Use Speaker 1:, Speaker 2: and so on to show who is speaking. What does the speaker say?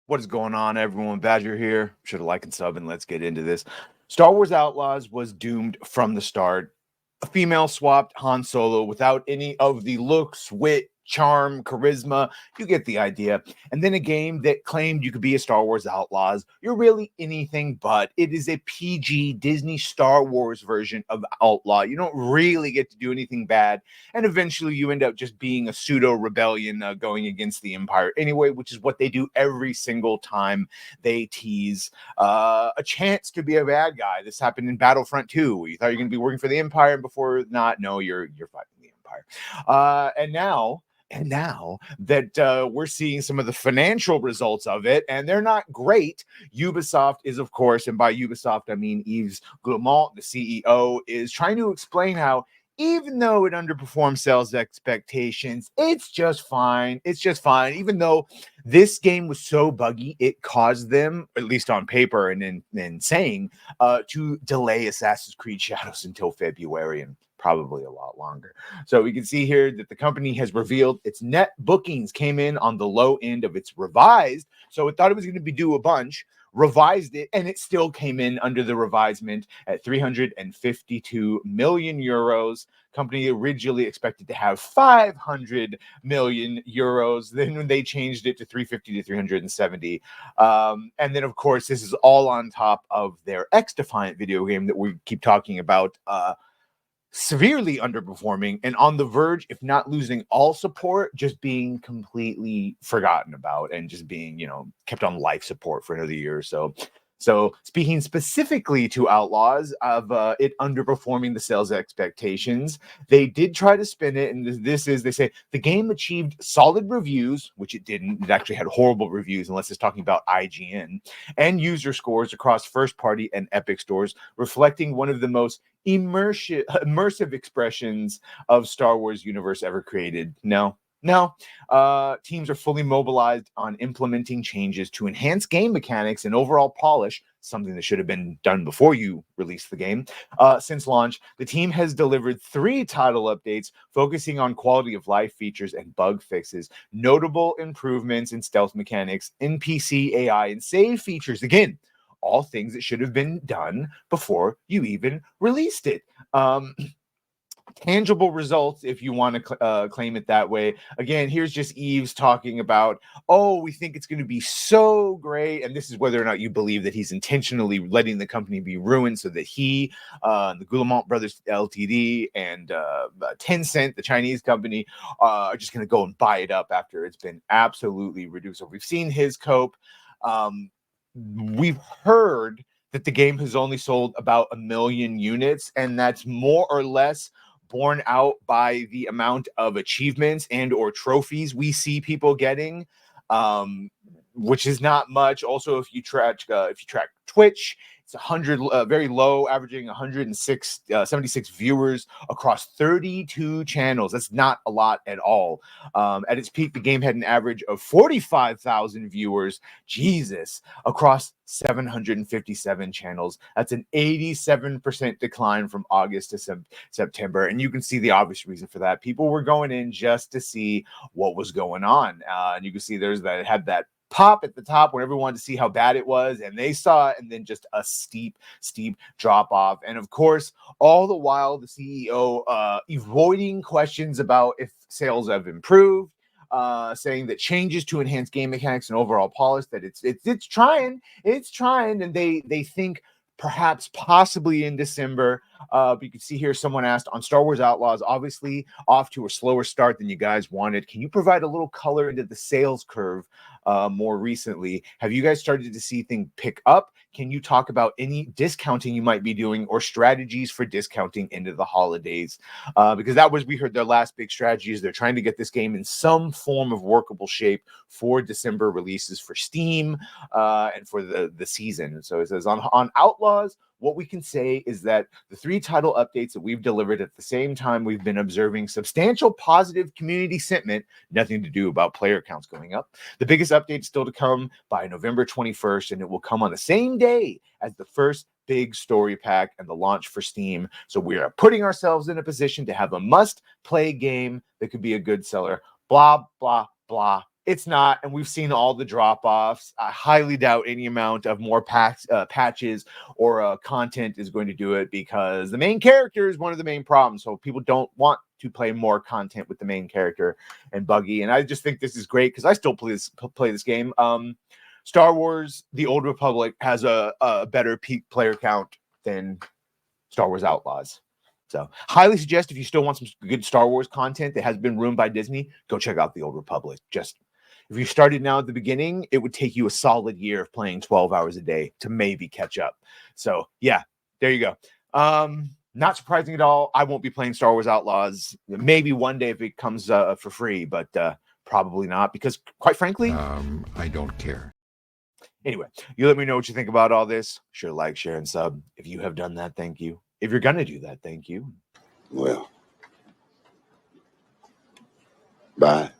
Speaker 1: What is going on, everyone? Badger here. Should have liked and sub, and let's get into this. Star Wars Outlaws was doomed from the start. A female swapped Han Solo without any of the looks, wit, charm, charisma. You get the idea. And then a game that claimed you could be a Star Wars Outlaws. You're really anything but. It is a PG Disney Star Wars version of Outlaw. You don't really get to do anything bad. And eventually you end up just being a pseudo rebellion going against the Empire anyway, which is what they do every single time they tease a chance to be a bad guy. This happened in Battlefront 2. You thought you're going to be working for the Empire, and before not, no, you're fighting the Empire. And now that we're seeing some of the financial results of it, and they're not great, Ubisoft is, of course, and by Ubisoft, I mean Yves Guillemot, the CEO, is trying to explain how even though it underperforms sales expectations, it's just fine. It's just fine. Even though this game was so buggy, it caused them, at least on paper and in saying, to delay Assassin's Creed Shadows until February and probably a lot longer. So we can see here that the company has revealed its net bookings came in on the low end of its revised. So it thought it was going to be due a bunch, revised it, and it still came in under the revisement at 352 million euros. Company originally expected to have 500 million euros. Then when they changed it to 350 to 370. And then, of course, this is all on top of their X-Defiant video game that we keep talking about, severely underperforming and on the verge, if not losing all support, just being completely forgotten about and just being, kept on life support for another year or so. So speaking specifically to Outlaws of it underperforming the sales expectations, they did try to spin it. And this is, they say, the game achieved solid reviews, which it didn't. It actually had horrible reviews, unless it's talking about IGN, and user scores across first party and Epic stores, reflecting one of the most immersive expressions of Star Wars universe ever created. No, teams are fully mobilized on implementing changes to enhance game mechanics and overall polish, something that should have been done before you release the game. Since launch, the team has delivered 3 title updates focusing on quality of life features and bug fixes, notable improvements in stealth mechanics, NPC AI, and save features. Again, all things that should have been done before you even released it. Tangible results, if you want to claim it that way. Again, here's just Yves talking about, we think it's going to be so great. And this is whether or not you believe that he's intentionally letting the company be ruined so that he, the Guillemot Brothers Ltd, and Tencent, the Chinese company, are just going to go and buy it up after it's been absolutely reduced. So we've seen his cope. We've heard that the game has only sold about 1 million units, and that's more or less borne out by the amount of achievements and or trophies we see people getting, which is not much. Also, if you track Twitch, it's 100, very low, averaging 76 viewers across 32 channels. That's not a lot at all. At its peak, the game had an average of 45,000 viewers, Jesus, across 757 channels. That's an 87% decline from August to September. And you can see the obvious reason for that. People were going in just to see what was going on. And you can see it had that pop at the top when everyone wanted to see how bad it was, and they saw it, and then just a steep drop off. And of course, all the while, the CEO avoiding questions about if sales have improved, saying that changes to enhance game mechanics and overall polish, that it's trying, and they think perhaps possibly in December. But you can see here someone asked on Star Wars Outlaws, obviously off to a slower start than you guys wanted. Can you provide a little color into the sales curve more recently? Have you guys started to see things pick up? Can you talk about any discounting you might be doing or strategies for discounting into the holidays? Because we heard their last big strategy is they're trying to get this game in some form of workable shape for December releases for Steam and for the season. And so it says on Outlaws, what we can say is that the 3 title updates that we've delivered at the same time, we've been observing substantial positive community sentiment, nothing to do about player counts going up. The biggest update is still to come by November 21st, and it will come on the same day as the first big story pack and the launch for Steam. So we are putting ourselves in a position to have a must-play game that could be a good seller. Blah, blah, blah, It's not, and we've seen all the drop-offs. I highly doubt any amount of more patches or content is going to do it, because the main character is one of the main problems. So people don't want to play more content with the main character and Buggy. And I just think this is great because I still play this game. Star Wars: The Old Republic has a better peak player count than Star Wars Outlaws. So highly suggest, if you still want some good Star Wars content that has been ruined by Disney, go check out The Old Republic. Just if you started now at the beginning, it would take you a solid year of playing 12 hours a day to maybe catch up. So yeah, there you go. Not surprising at all. I won't be playing Star Wars Outlaws. Maybe one day if it comes for free, but probably not, because quite frankly,
Speaker 2: I don't care.
Speaker 1: Anyway, you let me know what you think about all this. Sure, like, share, and sub. If you have done that, thank you. If you're going to do that, thank you.
Speaker 3: Well, bye.